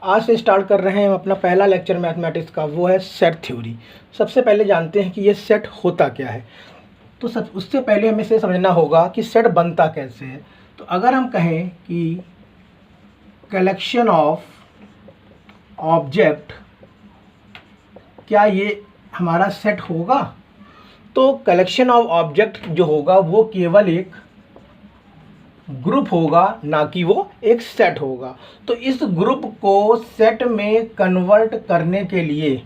आज से स्टार्ट कर रहे हैं हम अपना पहला लेक्चर मैथमेटिक्स का, वो है सेट थ्योरी। सबसे पहले जानते हैं कि ये सेट होता क्या है। तो उससे पहले हमें इसे समझना होगा कि सेट बनता कैसे है। तो अगर हम कहें कि कलेक्शन ऑफ ऑब्जेक्ट, क्या ये हमारा सेट होगा? तो कलेक्शन ऑफ ऑब्जेक्ट जो होगा वो केवल एक ग्रुप होगा, ना कि वो एक सेट होगा। तो इस ग्रुप को सेट में कन्वर्ट करने के लिए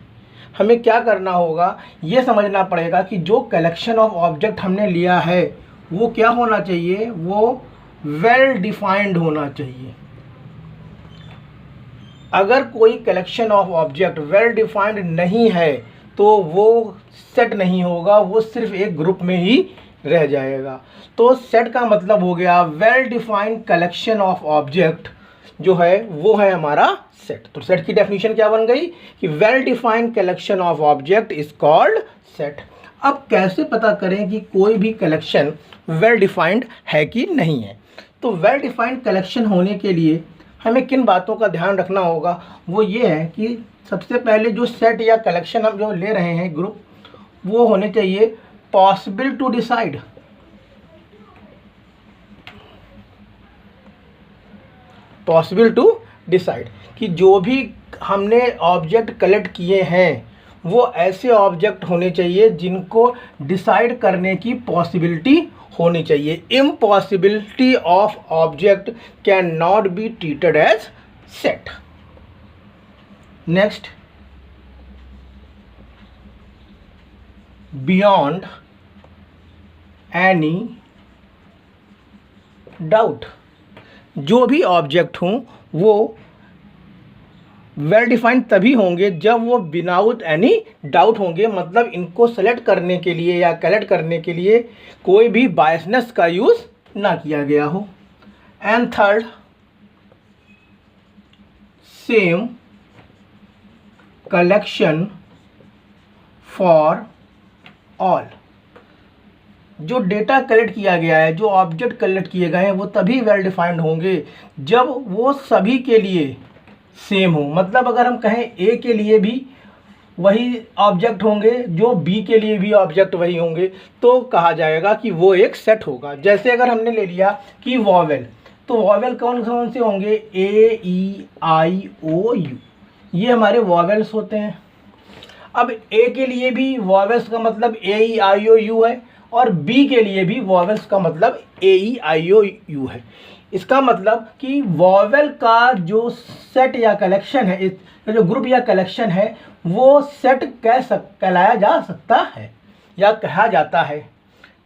हमें क्या करना होगा, ये समझना पड़ेगा कि जो कलेक्शन ऑफ ऑब्जेक्ट हमने लिया है वो क्या होना चाहिए, वो वेल डिफाइंड होना चाहिए। अगर कोई collection of object well defined नहीं है तो वो सेट नहीं होगा, वो सिर्फ एक ग्रुप में ही रह जाएगा। तो सेट का मतलब हो गया well defined collection of object, जो है वो है हमारा सेट। तो सेट की डेफिनेशन क्या बन गई कि well defined collection of object is called set. अब कैसे पता करें कि कोई भी कलेक्शन वेल डिफाइंड है कि नहीं है? तो वेल डिफाइंड कलेक्शन होने के लिए हमें किन बातों का ध्यान रखना होगा, वो ये है कि सबसे पहले जो सेट या कलेक्शन हम जो ले रहे हैं ग्रुप, वो होने चाहिए possible to decide. Possible to decide कि जो भी हमने ऑब्जेक्ट कलेक्ट किए हैं वो ऐसे ऑब्जेक्ट होने चाहिए जिनको डिसाइड करने की पॉसिबिलिटी होनी चाहिए। Impossibility of object can not be treated as set. Next, beyond any doubt. जो भी ऑब्जेक्ट हों वो वेल डिफाइंड तभी होंगे जब वो विदाउट एनी डाउट होंगे, मतलब इनको सेलेक्ट करने के लिए या कलेक्ट करने के लिए कोई भी बायसनेस का यूज़ ना किया गया हो। And third, same collection for all. जो डेटा कलेक्ट किया गया है, जो ऑब्जेक्ट कलेक्ट किए गए हैं, वो तभी वेल डिफाइंड होंगे जब वो सभी के लिए सेम हो। मतलब अगर हम कहें ए के लिए भी वही ऑब्जेक्ट होंगे, जो बी के लिए भी ऑब्जेक्ट वही होंगे, तो कहा जाएगा कि वो एक सेट होगा। जैसे अगर हमने ले लिया कि वॉवेल, तो वॉवेल कौन कौन से होंगे, ए ई आई ओ यू, ये हमारे वॉवेल्स होते हैं। अब ए के लिए भी वॉवेल्स का मतलब ए ई आई ओ यू है, और बी के लिए भी वॉवेल्स का मतलब ए ई आई ओ यू है। इसका मतलब कि वॉवेल का जो सेट या कलेक्शन है, जो ग्रुप या कलेक्शन है, वो सेट कहलाया जा सकता है या कहा जाता है।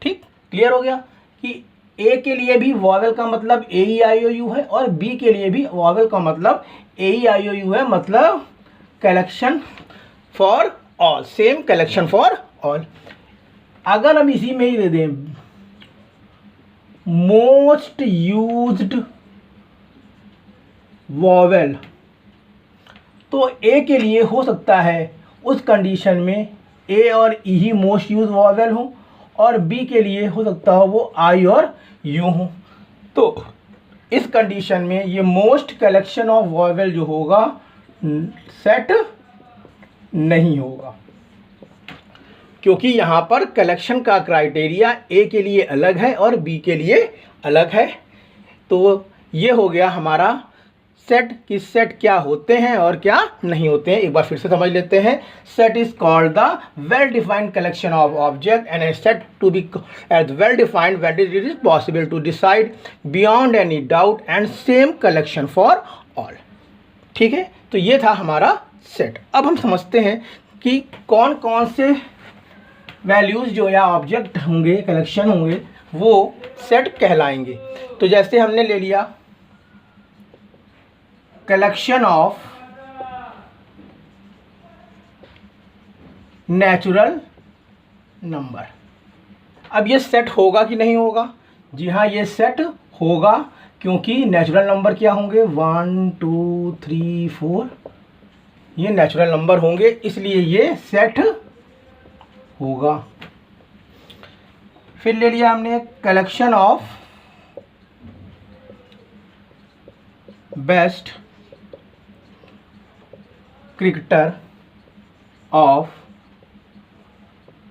ठीक, क्लियर हो गया कि ए के लिए भी वॉवेल का मतलब ए ई आई ओ यू है, और बी के लिए भी वॉवेल का मतलब ए ई आई ओ यू है, मतलब collection for all, same collection for all. अगर हम इसी में ही दे दें मोस्ट यूज्ड वॉवेल, तो ए के लिए हो सकता है उस कंडीशन में ए और ई ही मोस्ट यूज वॉवेल हो, और बी के लिए हो सकता हो वो आई और यू हो। तो इस कंडीशन में ये मोस्ट कलेक्शन ऑफ वॉवेल जो होगा सेट नहीं होगा, क्योंकि यहाँ पर कलेक्शन का क्राइटेरिया ए के लिए अलग है और बी के लिए अलग है। तो ये हो गया हमारा सेट कि सेट क्या होते हैं और क्या नहीं होते हैं। एक बार फिर से समझ लेते हैं। Set is called the well defined collection of object and a set to be as well defined when it is possible to decide beyond any doubt and same collection for all. ठीक है, तो ये था हमारा set. अब हम समझते हैं कि कौन कौन से वैल्यूज़ जो या ऑब्जेक्ट होंगे, कलेक्शन होंगे, वो सेट कहलाएंगे। तो जैसे हमने ले लिया कलेक्शन ऑफ नेचुरल नंबर। अब ये सेट होगा कि नहीं होगा? जी हाँ, ये सेट होगा, क्योंकि नेचुरल नंबर क्या होंगे, 1 2 3 4, ये नेचुरल नंबर होंगे, इसलिए ये सेट होगा। फिर ले लिया हमने collection of best cricketer of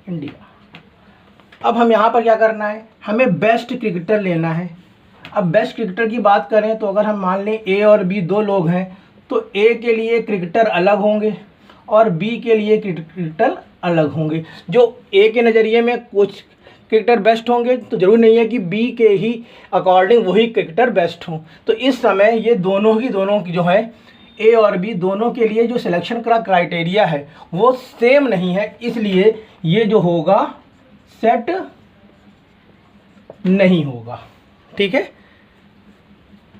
India. अब हम यहाँ पर क्या करना है, हमें बेस्ट क्रिकेटर लेना है। अब बेस्ट क्रिकेटर की बात करें तो अगर हम मान लें ए और बी दो लोग हैं तो ए के लिए क्रिकेटर अलग होंगे और बी के लिए क्रिकेटर अलग होंगे। जो ए के नज़रिए में कुछ क्रिकेटर बेस्ट होंगे तो ज़रूरी नहीं है कि बी के ही अकॉर्डिंग वही क्रिकेटर बेस्ट हों। तो इस समय ये दोनों की जो है ए और बी दोनों के लिए जो सिलेक्शन का क्राइटेरिया है वो सेम नहीं है, इसलिए ये जो होगा सेट नहीं होगा। ठीक है,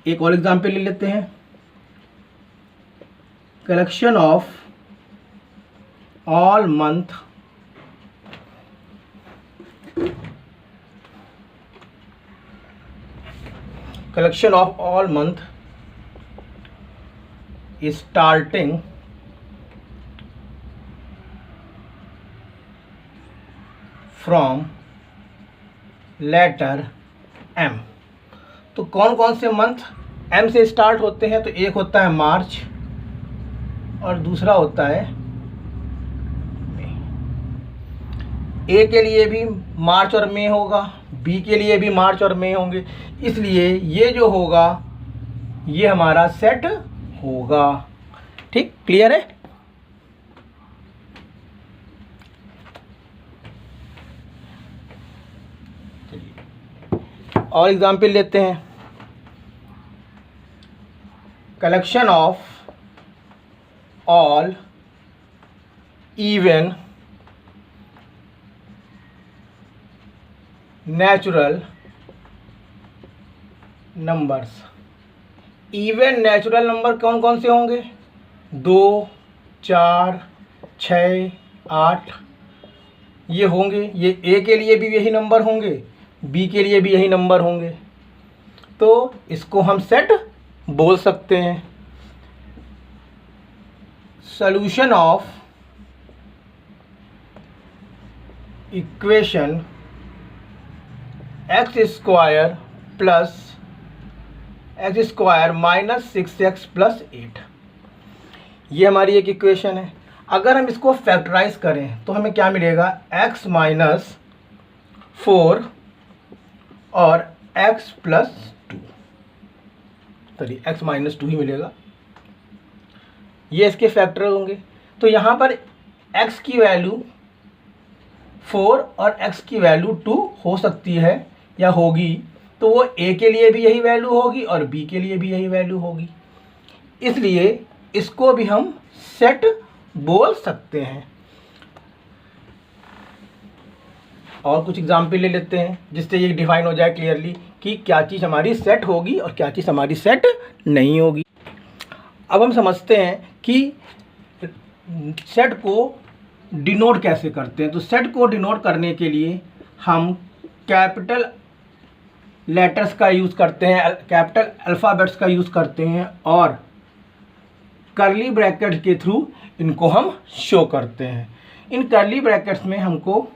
एक और एग्जांपल ले लेते हैं। Collection of all month starting from letter M. तो कौन कौन से मंथ एम से स्टार्ट होते हैं, तो एक होता है मार्च और दूसरा होता है मई। ए के लिए भी मार्च और मई होगा, बी के लिए भी मार्च और मई होंगे, इसलिए ये जो होगा ये हमारा सेट होगा। ठीक, क्लियर है। और एग्जाम्पल लेते हैं। Collection of all even natural numbers. Even natural number कौन कौन से होंगे, 2, 4, 6, 8 ये होंगे। ये ए के लिए भी यही नंबर होंगे, बी के लिए भी यही नंबर होंगे, तो इसको हम सेट बोल सकते हैं। Solution of equation x square minus 6x plus 8, ये हमारी एक इक्वेशन है। अगर हम इसको फैक्टराइज करें तो हमें क्या मिलेगा, x माइनस 4 और x plus 2, sorry x minus 2 ही मिलेगा, ये इसके फैक्टर होंगे। तो यहाँ पर x की वैल्यू 4 और x की वैल्यू 2 हो सकती है या होगी, तो वो a के लिए भी यही वैल्यू होगी और b के लिए भी यही वैल्यू होगी, इसलिए इसको भी हम सेट बोल सकते हैं। और कुछ एग्जाम्पल ले लेते हैं जिससे ये डिफाइन हो जाए क्लियरली कि क्या चीज़ हमारी सेट होगी और क्या चीज़ हमारी सेट नहीं होगी। अब हम समझते हैं कि सेट को डिनोट कैसे करते हैं। तो सेट को डिनोट करने के लिए हम कैपिटल लेटर्स का यूज़ करते हैं, कैपिटल अल्फ़ाबेट्स का यूज़ करते हैं और कर्ली ब्रैकेट के थ्रू इनको हम शो करते हैं। इन कर्ली ब्रैकेट्स में हमको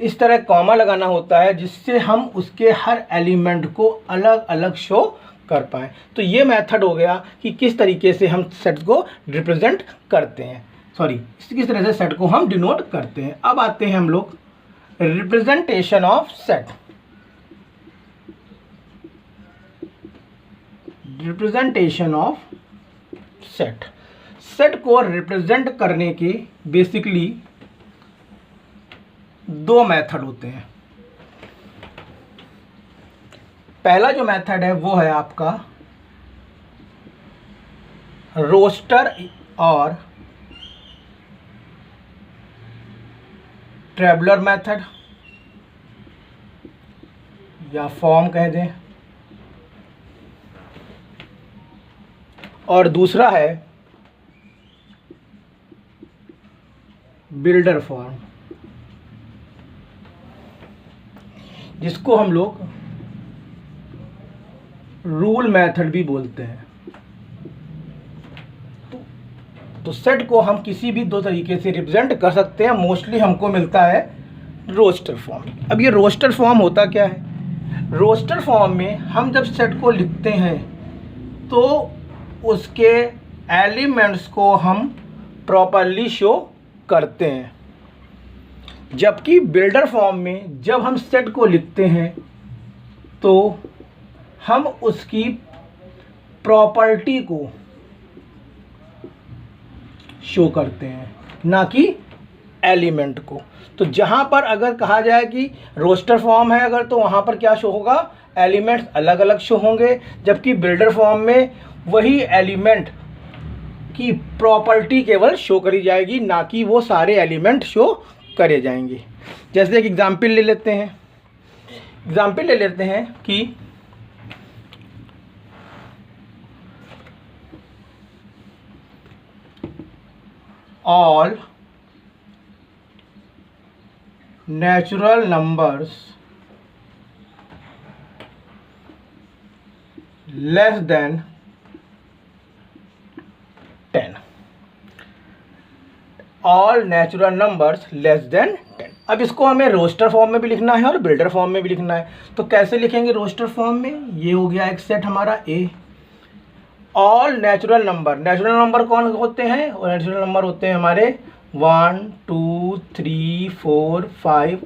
इस तरह कॉमा लगाना होता है जिससे हम उसके हर एलिमेंट को अलग अलग शो कर पाएँ। तो ये मेथड हो गया कि किस तरीके से हम सेट को रिप्रेजेंट करते हैं, किस तरह से सेट को हम डिनोट करते हैं। अब आते हैं हम लोग representation of set. Representation of set, set को रिप्रेजेंट करने के बेसिकली दो मेथड होते हैं। पहला जो मेथड है वो है आपका रोस्टर और ट्रेवलर मेथड या फॉर्म कह दें, और दूसरा है बिल्डर फॉर्म, जिसको हम लोग रूल मेथड भी बोलते हैं। तो सेट को हम किसी भी दो तरीके से रिप्रेजेंट कर सकते हैं। मोस्टली हमको मिलता है रोस्टर फॉर्म। अब ये रोस्टर फॉर्म होता क्या है, रोस्टर फॉर्म में हम जब सेट को लिखते हैं तो उसके एलिमेंट्स को हम प्रॉपरली शो करते हैं। जबकि बिल्डर फॉर्म में जब हम सेट को लिखते हैं तो हम उसकी प्रॉपर्टी को शो करते हैं, ना कि एलिमेंट को। तो जहाँ पर अगर कहा जाए कि रोस्टर फॉर्म है अगर, तो वहाँ पर क्या शो होगा, एलिमेंट्स अलग अलग शो होंगे। जबकि बिल्डर फॉर्म में वही एलिमेंट की प्रॉपर्टी केवल शो करी जाएगी, ना कि वो सारे एलिमेंट शो करे जाएंगे। जैसे एक एग्जाम्पल ले लेते हैं कि all natural numbers less than 10, all natural numbers less than 10। अब इसको हमें रोस्टर फॉर्म में भी लिखना है और बिल्डर फॉर्म में भी लिखना है। तो कैसे लिखेंगे रोस्टर फॉर्म में, ये हो गया एक सेट हमारा ए। ऑल नेचुरल नंबर कौन होते हैं, नेचुरल नंबर होते हैं हमारे 1 2 3 4 5,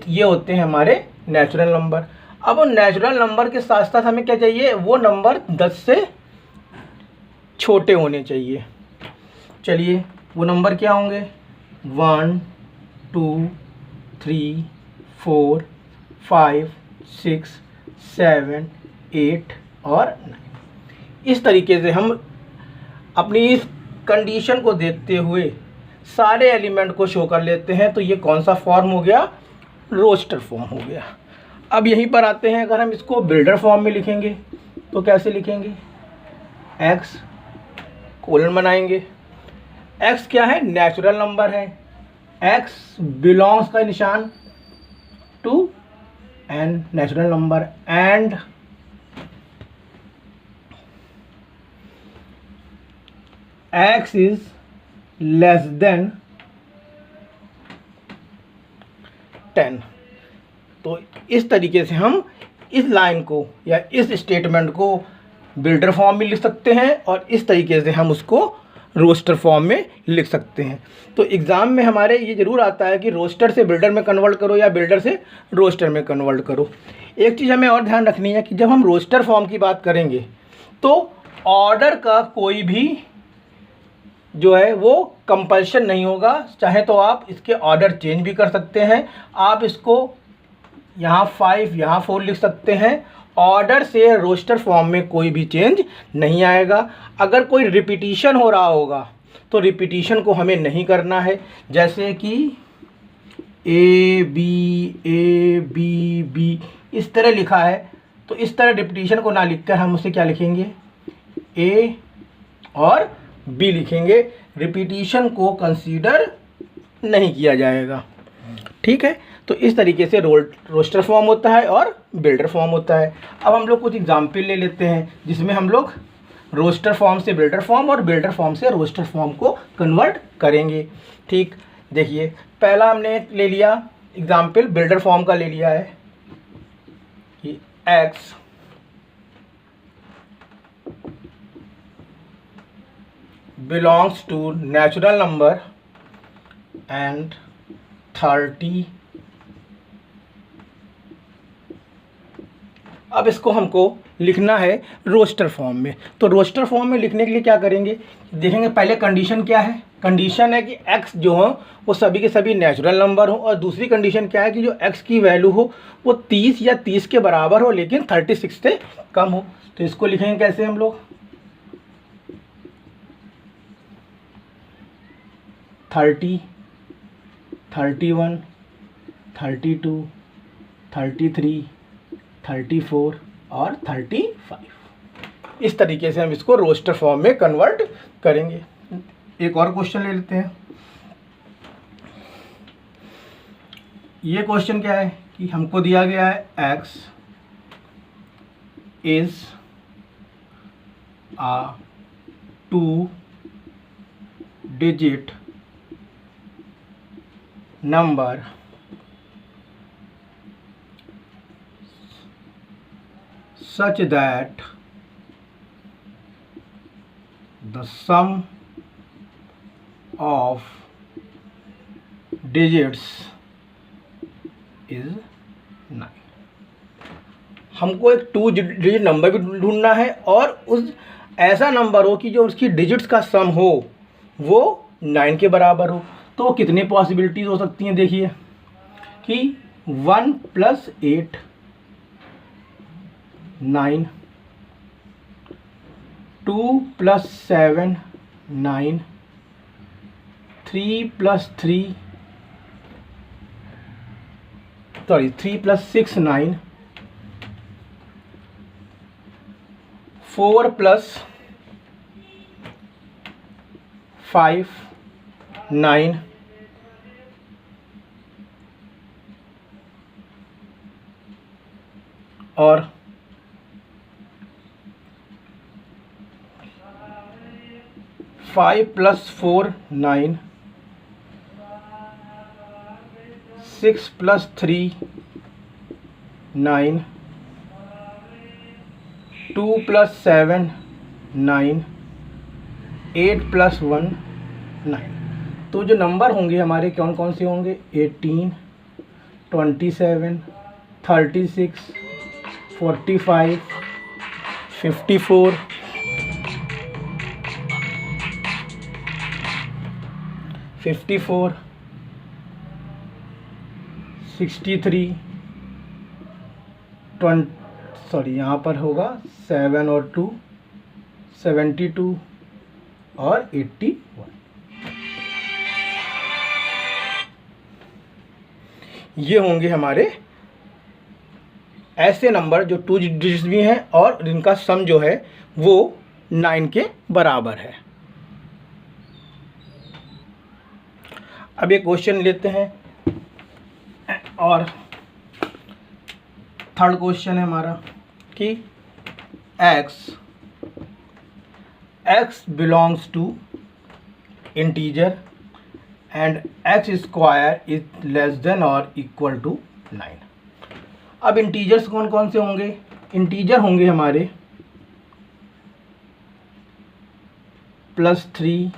ये होते हैं हमारे नेचुरल नंबर। अब नेचुरल नंबर के साथ साथ हमें क्या चाहिए, वो नंबर 10 से छोटे होने चाहिए। चलिए वो नंबर क्या होंगे, 1 2 3 4 5 6 7 8 और 9। इस तरीके से हम अपनी इस कंडीशन को देखते हुए सारे एलिमेंट को शो कर लेते हैं। तो ये कौन सा फॉर्म हो गया, रोस्टर फॉर्म हो गया। अब यहीं पर आते हैं, अगर हम इसको बिल्डर फॉर्म में लिखेंगे तो कैसे लिखेंगे, x कोलन बनाएंगे। x क्या है, नेचुरल नंबर है। x बिलोंग्स का निशान to n natural number, and x is less than 10। तो इस तरीके से हम इस लाइन को या इस स्टेटमेंट को बिल्डर फॉर्म में लिख सकते हैं और इस तरीके से हम उसको रोस्टर फॉर्म में लिख सकते हैं। तो एग्ज़ाम में हमारे ये ज़रूर आता है कि रोस्टर से बिल्डर में कन्वर्ट करो या बिल्डर से रोस्टर में कन्वर्ट करो। एक चीज़ हमें और ध्यान रखनी है कि जब हम रोस्टर फॉर्म की बात करेंगे तो ऑर्डर का कोई भी जो है वो कंपल्शन नहीं होगा। चाहे तो आप इसके ऑर्डर चेंज भी कर सकते हैं। आप इसको यहाँ 5 यहाँ 4 लिख सकते हैं। ऑर्डर से रोस्टर फॉर्म में कोई भी चेंज नहीं आएगा। अगर कोई रिपीटिशन हो रहा होगा तो रिपीटिशन को हमें नहीं करना है। जैसे कि A B B इस तरह लिखा है, तो इस तरह रिपीटिशन को ना लिखकर हम उसे क्या लिखेंगे, A और बी लिखेंगे। रिपीटिशन को कंसीडर नहीं किया जाएगा। ठीक है, तो इस तरीके से रोस्टर फॉर्म होता है और बिल्डर फॉर्म होता है। अब हम लोग कुछ एग्जाम्पल ले लेते हैं जिसमें हम लोग रोस्टर फॉर्म से बिल्डर फॉर्म और बिल्डर फॉर्म से रोस्टर फॉर्म को कन्वर्ट करेंगे। ठीक, देखिए पहला हमने ले लिया एग्जाम्पल बिल्डर फॉर्म का ले लिया है कि x belongs to natural number and 30। अब इसको हमको लिखना है रोस्टर फॉर्म में। तो रोस्टर फॉर्म में लिखने के लिए क्या करेंगे, देखेंगे पहले कंडीशन क्या है। कंडीशन है कि x जो हो वो सभी के सभी नेचुरल नंबर हो, और दूसरी कंडीशन क्या है कि जो x की वैल्यू हो वो 30 या 30 के बराबर हो लेकिन 36 से कम हो। तो इसको लिखेंगे कैसे हम लोग, 30 31 32 33 34 और 35। इस तरीके से हम इसको रोस्टर फॉर्म में कन्वर्ट करेंगे। एक और क्वेश्चन ले लेते हैं। ये क्वेश्चन क्या है कि हमको दिया गया है x is a 2 digit number such that the sum of digits is 9। हमको एक 2 डिजिट नंबर भी ढूंढना है और उस ऐसा नंबर हो कि जो उसकी डिजिट्स का सम हो वो 9 के बराबर हो। तो कितनी पॉसिबिलिटीज़ हो सकती हैं देखिए कि 1 + 8 9, 2 + 7 9, 3 + 6 9, 4 + 5 9, और 5 + 4 9, 6 + 3 9, 2 + 7 9, 8 + 1 9। तो जो नंबर होंगे हमारे कौन कौन से होंगे? 18, 27, 36, 45, 54, 63, 20 यहाँ पर होगा 7 और 2 72 और 81। ये होंगे हमारे ऐसे नंबर जो 2 डिजिट्स भी हैं और जिनका सम जो है वो 9 के बराबर है। अब ये क्वेश्चन लेते हैं और थर्ड क्वेश्चन है हमारा कि x belongs to integer and x² is less than और इक्वल टू 9। अब इंटीजर्स कौन कौन से होंगे? इंटीजर होंगे हमारे +3,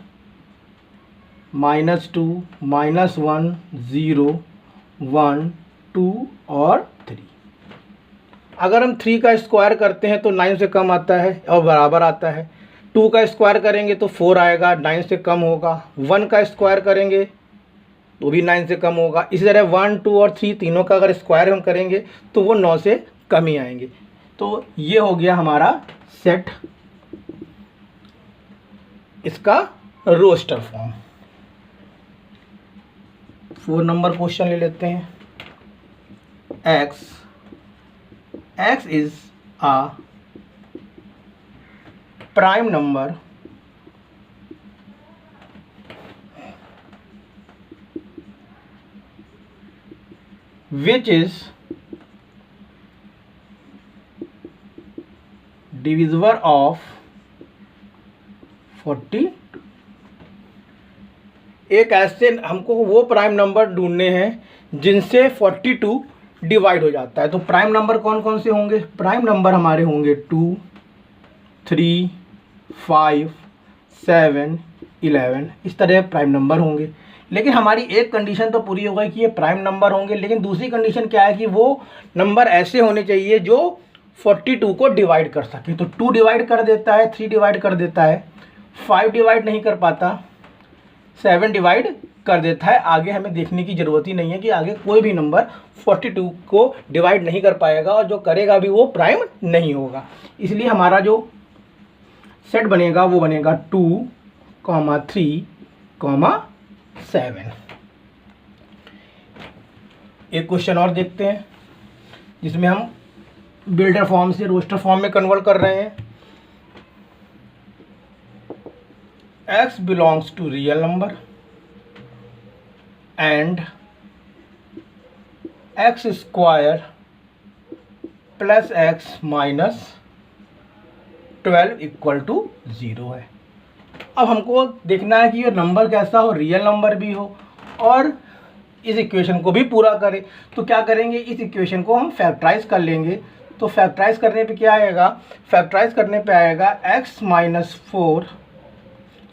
-2, -1, 0, 1, 2 और 3। अगर हम 3 का स्क्वायर करते हैं तो 9 से कम आता है और बराबर आता है। 2 का स्क्वायर करेंगे तो 4 आएगा, 9 से कम होगा। 1 का स्क्वायर करेंगे तो भी 9 से कम होगा। इसी तरह 1, 2 और 3 तीनों का अगर स्क्वायर हम करेंगे तो वो 9 से कम ही आएंगे। तो ये हो गया हमारा सेट, इसका रोस्टर फॉर्म। 4 नंबर क्वेश्चन ले लेते हैं। x is a prime number which is divisible of 42। एक ऐसे हमको वो प्राइम नंबर ढूंढने हैं जिनसे 42 डिवाइड हो जाता है। तो प्राइम नंबर कौन कौन से होंगे? प्राइम नंबर हमारे होंगे 2, 3, 5, 7, 11, इस तरह प्राइम नंबर होंगे। लेकिन हमारी एक कंडीशन तो पूरी हो गई कि ये प्राइम नंबर होंगे, लेकिन दूसरी कंडीशन क्या है कि वो नंबर ऐसे होने चाहिए जो 42 को डिवाइड कर सके। तो 2 डिवाइड कर देता है, 3 डिवाइड कर देता है, 5 डिवाइड नहीं कर पाता, 7 डिवाइड कर देता है। आगे हमें देखने की ज़रूरत ही नहीं है कि आगे कोई भी नंबर 42 को डिवाइड नहीं कर पाएगा और जो करेगा भी वो प्राइम नहीं होगा। इसलिए हमारा जो सेट बनेगा वो बनेगा 2, 3, 7। एक क्वेश्चन और देखते हैं जिसमें हम बिल्डर फॉर्म से रोस्टर फॉर्म में कन्वर्ट कर रहे हैं। x belongs to real number and x² plus x minus 12 equal to 0 है। अब हमको देखना है कि ये नंबर कैसा हो, रियल नंबर भी हो और इस इक्वेशन को भी पूरा करे। तो क्या करेंगे, इस इक्वेशन को हम फैक्टराइज कर लेंगे। तो फैक्टराइज करने पे क्या आएगा? फैक्टराइज करने पे आएगा x - 4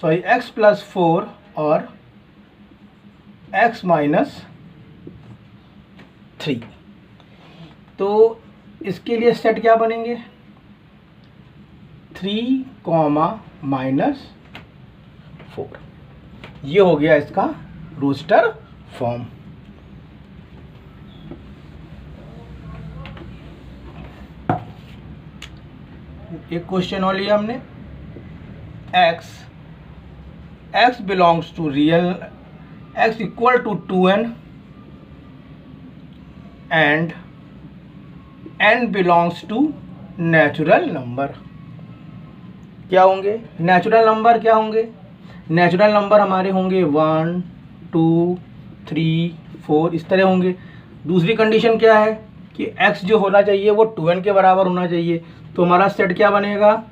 सॉरी x प्लस 4 और x माइनस 3। तो इसके लिए सेट क्या बनेंगे, 3 माइनस 4। ये हो गया इसका रोस्टर फॉर्म। एक क्वेश्चन और लिया हमने, x belongs to real, x equal to 2n and n belongs to natural number. क्या होंगे नेचुरल नंबर, क्या होंगे नेचुरल नंबर हमारे होंगे 1 2 3 4 इस तरह होंगे। दूसरी कंडीशन क्या है कि x जो होना चाहिए वो 2n के बराबर होना चाहिए। तो हमारा सेट क्या बनेगा,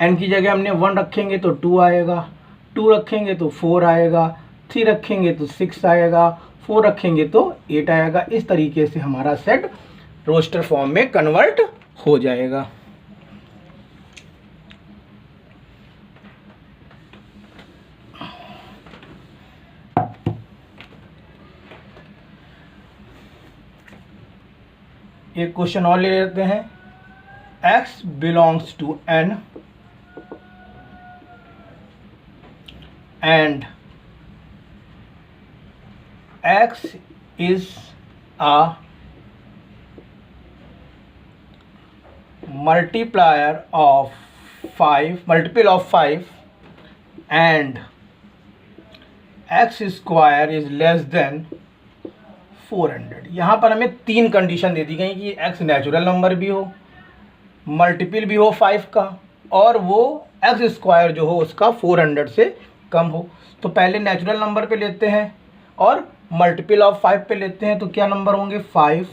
n की जगह हमने 1 रखेंगे तो 2 आएगा, 2 रखेंगे तो 4 आएगा, 3 रखेंगे तो 6 आएगा, 4 रखेंगे तो 8 आएगा। इस तरीके से हमारा सेट रोस्टर फॉर्म में कन्वर्ट हो जाएगा। एक क्वेश्चन और ले लेते हैं, x belongs to n and x is a multiple of 5 and x square is less than 400। यहाँ पर हमें 3 कंडीशन दे दी गई कि x नेचुरल नंबर भी हो, मल्टीपल भी हो 5 का, और वो x स्क्वायर जो हो उसका 400 से कम हो। तो पहले नेचुरल नंबर पे लेते हैं और मल्टीपल ऑफ 5 पे लेते हैं। तो क्या नंबर होंगे, 5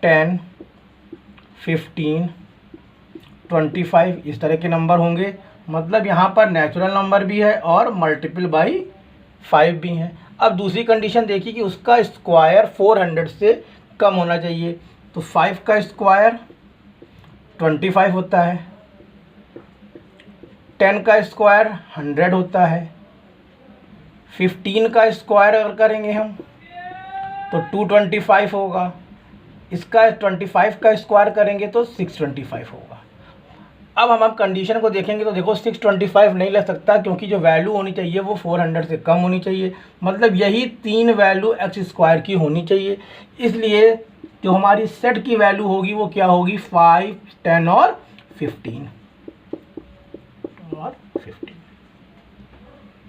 10 15 25 इस तरह के नंबर होंगे। मतलब यहाँ पर नेचुरल नंबर भी है और मल्टीपल बाई 5 भी हैं। अब दूसरी कंडीशन देखिए कि उसका स्क्वायर 400 से कम होना चाहिए। तो 5 का स्क्वायर 25 होता है, 10 का स्क्वायर 100 होता है, 15 का स्क्वायर अगर करेंगे हम तो 225 होगा, इसका 25 का स्क्वायर करेंगे तो 625 होगा। अब हम कंडीशन को देखेंगे तो देखो 625 नहीं लग सकता क्योंकि जो वैल्यू होनी चाहिए वो 400 से कम होनी चाहिए। मतलब यही 3 वैल्यू एक्स स्क्वायर की होनी चाहिए। इसलिए जो हमारी सेट की वैल्यू होगी वो क्या होगी, 5 10 और 15 और 15।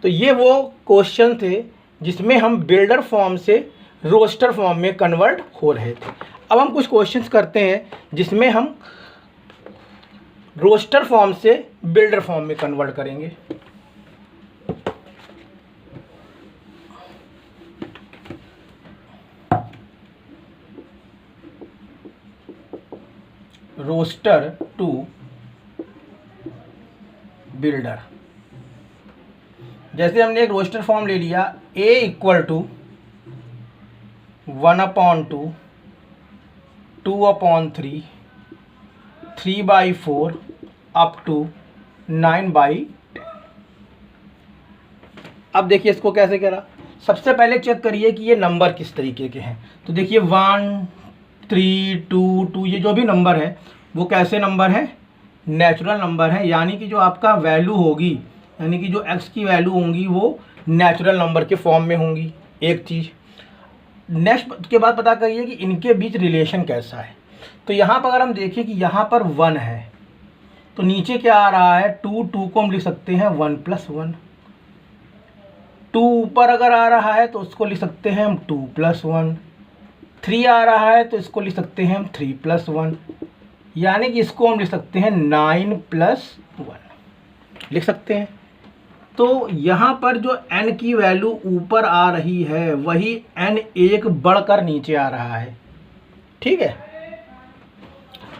तो ये वो क्वेश्चन थे जिसमें हम बिल्डर फॉर्म से रोस्टर फॉर्म में कन्वर्ट हो रहे थे। अब हम कुछ क्वेश्चंस करते हैं जिसमें हम रोस्टर फॉर्म से बिल्डर फॉर्म में कन्वर्ट करेंगे। रोस्टर टू बिल्डर, जैसे हमने एक रोस्टर फॉर्म ले लिया, a equal to 1/2 2/3 3/4 up to 9/10। अब देखिए इसको कैसे करा। सबसे पहले चेक करिए कि ये नंबर किस तरीके के हैं। तो देखिए 1 3 2 2 ये जो भी नंबर है वो कैसे नंबर है, नेचुरल नंबर है। यानी कि जो आपका वैल्यू होगी, यानी कि जो x की वैल्यू होंगी वो नेचुरल नंबर के फॉर्म में होंगी। एक चीज़ नेक्स्ट के बाद पता करिए कि इनके बीच रिलेशन कैसा है। तो यहाँ पर अगर हम देखें कि यहाँ पर 1 है तो नीचे क्या आ रहा है, 2 को हम लिख सकते हैं 1 + 1। 2 ऊपर अगर आ रहा है तो उसको लिख सकते हैं हम 2 + 1। 3 आ रहा है तो इसको लिख सकते हैं हम 3 + 1। यानी कि इसको हम लिख सकते हैं 9 + 1 लिख सकते हैं। तो यहाँ पर जो n की वैल्यू ऊपर आ रही है वही n एक बढ़कर नीचे आ रहा है। ठीक है,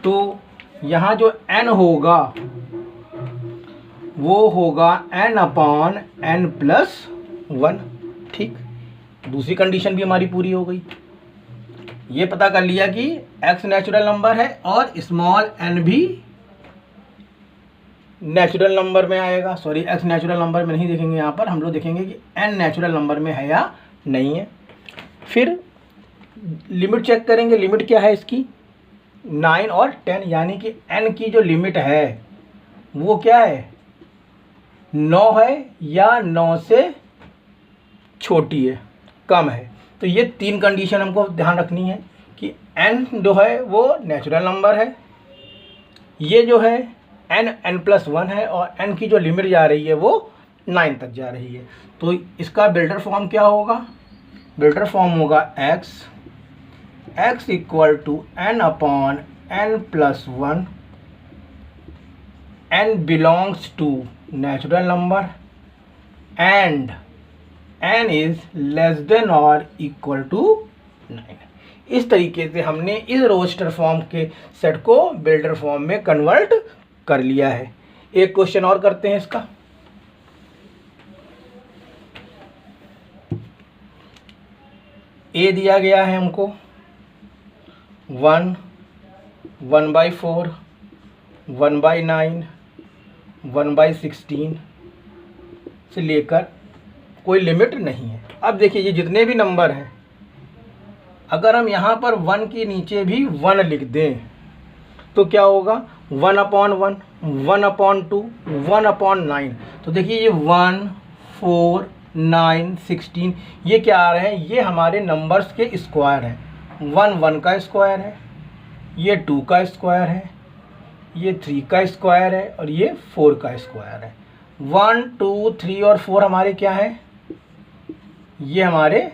तो यहाँ जो n होगा वो होगा n/n + 1। ठीक, दूसरी कंडीशन भी हमारी पूरी हो गई। ये पता कर लिया कि x नेचुरल नंबर है और स्मॉल n भी नेचुरल नंबर में आएगा, सॉरी x नेचुरल नंबर में नहीं देखेंगे, यहाँ पर हम लोग देखेंगे कि n नेचुरल नंबर में है या नहीं है। फिर लिमिट चेक करेंगे, लिमिट क्या है इसकी 9 और 10, यानी कि n की जो लिमिट है वो क्या है 9 है या 9 से छोटी है, कम है। तो ये 3 कंडीशन हमको ध्यान रखनी है कि n जो है वो नेचुरल नंबर है, ये जो है n+1 है और n की जो लिमिट जा रही है वो 9 तक जा रही है। तो इसका बिल्डर फॉर्म क्या होगा, बिल्डर फॉर्म होगा x = n/n+1, n belongs to natural number and n is less than or equal to 9। इस तरीके से हमने इस रोस्टर फॉर्म के सेट को बिल्डर फॉर्म में कन्वर्ट कर लिया है। एक क्वेश्चन और करते हैं इसका। ए दिया गया है हमको 1, 1/4, 1/9, 1/16 से लेकर कोई लिमिट नहीं है। अब देखिए ये जितने भी नंबर हैं, अगर हम यहाँ पर 1 के नीचे भी 1 लिख दें तो क्या होगा 1/1, 1/2, 1/9। तो देखिए ये 1, 4, 9, 16 ये क्या आ रहे हैं, ये हमारे नंबर्स के स्क्वायर हैं। 1 का स्क्वायर है, ये 2 का स्क्वायर है, ये 3 का स्क्वायर है और ये 4 का स्क्वायर है। 1, 2, 3 और 4 हमारे क्या हैं, ये हमारे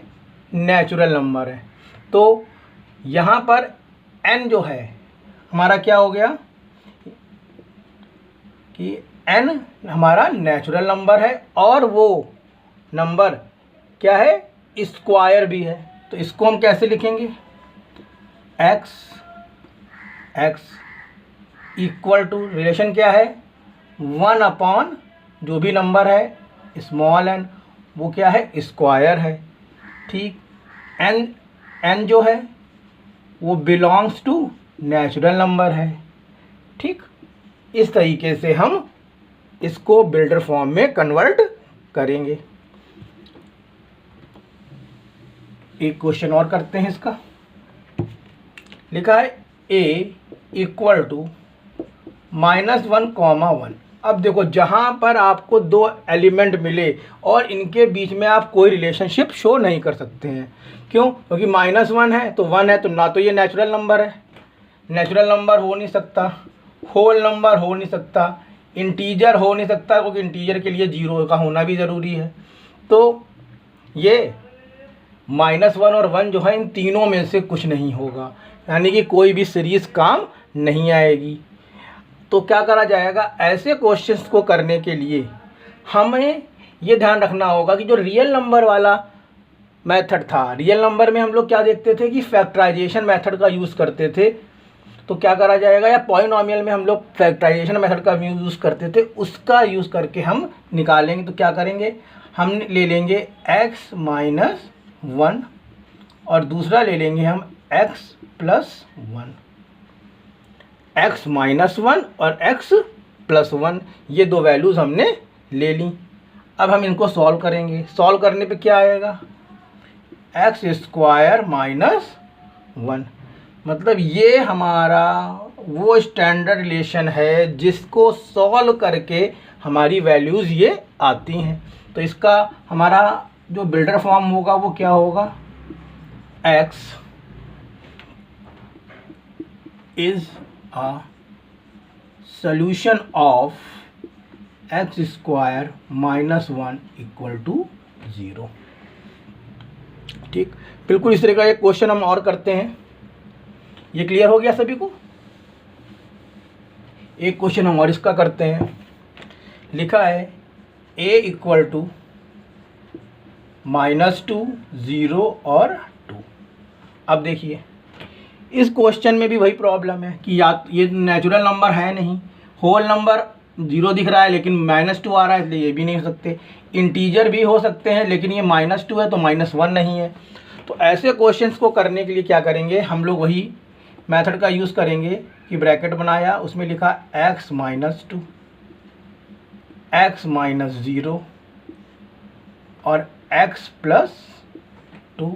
नेचुरल नंबर है। तो यहाँ पर n जो है हमारा क्या हो गया कि n हमारा नेचुरल नंबर है और वो नंबर क्या है स्क्वायर भी है। तो इसको हम कैसे लिखेंगे, x = रिलेशन क्या है 1/ जो भी नंबर है स्मॉल n वो क्या है स्क्वायर है। ठीक, n जो है वो बिलोंग्स टू नेचुरल नंबर है। ठीक, इस तरीके से हम इसको बिल्डर फॉर्म में कन्वर्ट करेंगे। एक क्वेश्चन और करते हैं इसका। लिखा है a = -1, 1। अब देखो जहाँ पर आपको 2 एलिमेंट मिले और इनके बीच में आप कोई रिलेशनशिप शो नहीं कर सकते हैं। क्यों, क्योंकि -1 है तो 1 है, तो ना तो ये नेचुरल नंबर है, नेचुरल नंबर हो नहीं सकता, होल नंबर हो नहीं सकता, इंटीजर हो नहीं सकता, क्योंकि इंटीजर के लिए 0 का होना भी ज़रूरी है। तो ये -1 और 1 जो है इन तीनों में से कुछ नहीं होगा, यानी कि कोई भी सीरीज़ काम नहीं आएगी। तो क्या करा जाएगा, ऐसे क्वेश्चंस को करने के लिए हमें ये ध्यान रखना होगा कि जो रियल नंबर वाला मेथड था, रियल नंबर में हम लोग क्या देखते थे कि फैक्टराइजेशन मेथड का यूज़ करते थे। तो क्या करा जाएगा, या पॉलिनॉमियल में हम लोग फैक्टराइजेशन मेथड का यूज़ करते थे, उसका यूज़ करके हम निकालेंगे। तो क्या करेंगे, हम ले लेंगे x - 1 और दूसरा ले लेंगे हम x + 1, x - 1 और x + 1 ये 2 वैल्यूज़ हमने ले ली। अब हम इनको सॉल्व करेंगे। सॉल्व करने पे क्या आएगा, x² - 1। मतलब ये हमारा वो स्टैंडर्ड रिलेशन है जिसको सॉल्व करके हमारी वैल्यूज़ ये आती हैं। तो इसका हमारा जो बिल्डर फॉर्म होगा वो क्या होगा, x is a solution of x² - 1 = 0। ठीक, बिल्कुल इस तरह का एक क्वेश्चन हम और करते हैं। ये क्लियर हो गया सभी को। एक क्वेश्चन हम और इसका करते हैं। लिखा है a = -2, 0 और 2। अब देखिए इस क्वेश्चन में भी वही प्रॉब्लम है कि या ये नेचुरल नंबर है नहीं, होल नंबर 0 दिख रहा है लेकिन -2 आ रहा है, इसलिए ये भी नहीं हो सकते। इंटीजर भी हो सकते हैं लेकिन ये -2 है तो -1 नहीं है। तो ऐसे क्वेश्चंस को करने के लिए क्या करेंगे, हम लोग वही मेथड का यूज़ करेंगे कि ब्रैकेट बनाया, उसमें लिखा x - 2 x माइनस 0 और x प्लस 2,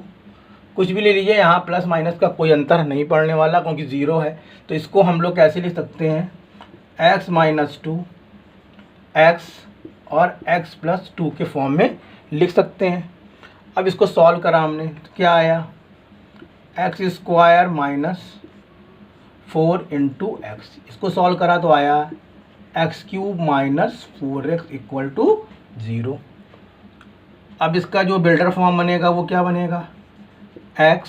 कुछ भी ले लीजिए, यहाँ प्लस माइनस का कोई अंतर नहीं पड़ने वाला क्योंकि 0 है। तो इसको हम लोग कैसे लिख सकते हैं, x माइनस 2 x और x प्लस 2 के फॉर्म में लिख सकते हैं। अब इसको सॉल्व करा हमने तो क्या आया, x square minus 4 into x. इसको सॉल्व करा तो आया x cube minus 4x equal to 0। अब इसका जो बिल्डर फॉर्म बनेगा वो क्या बनेगा, x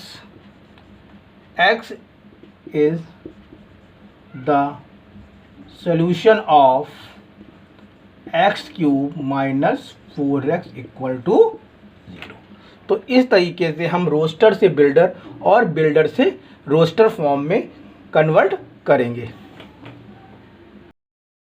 is the solution of x cube minus 4x equal to 0। तो इस तरीके से हम रोस्टर से बिल्डर और बिल्डर से रोस्टर फॉर्म में कन्वर्ट करेंगे।